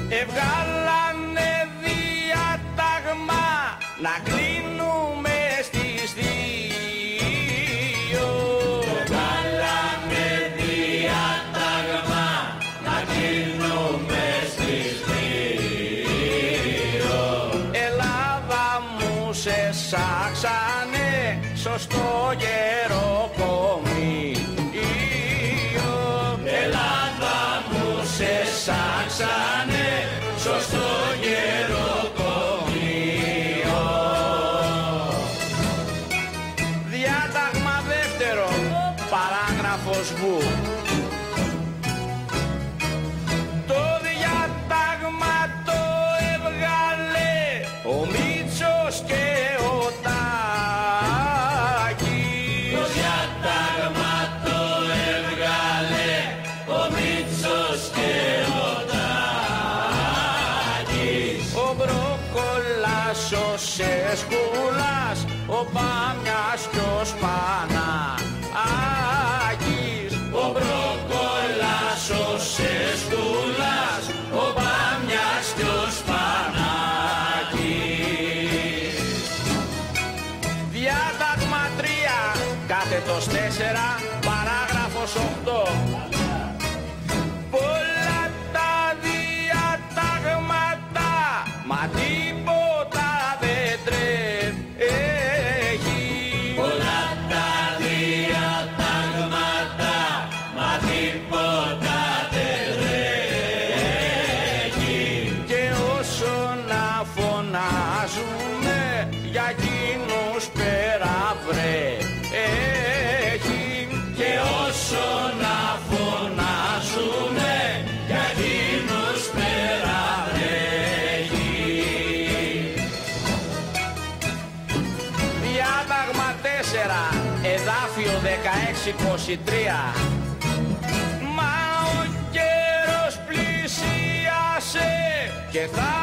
Εβγάλανε διάταγμα να κλείνουμε στις 2. Εβγάλανε διάταγμα να κλείνουμε στις 2. Ελλάδα μου σε σάξανε σωστό γεροκομείο. Ελλάδα μου σε σάξανε σωστό γεροκομείο. Διάταγμα δεύτερο, παράγραφος Β. Το διάταγμα το έβγαλε ο Μήτσος και ο Τάκης. Το διάταγμα το έβγαλε ο Μήτσος και ο Τάκης. Ο Μπρόκολας, ο Σεσκούλας, ο Πάμιας κι ο Σπανάκης. Ο Μπρόκολας, ο Σεσκούλας, ο Πάμιας κι ο Σπανάκης. Διάταγμα 3, κάθετος 4, παράγραφος 8. Πολλά τα διατάγματα, μα τίποτα δεν τρέχει. Πολλά τα διατάγματα, μα τίποτα δεν τρέχει. Και όσο να φωνάζουμε για εκείνους πέρα βρέχει. Και όσο να φωνάζουμε για εκείνους πέρα βρέχει. Διάταγμα 4, εδάφιο 16-23. Μα ο καιρός πλησίασε και θα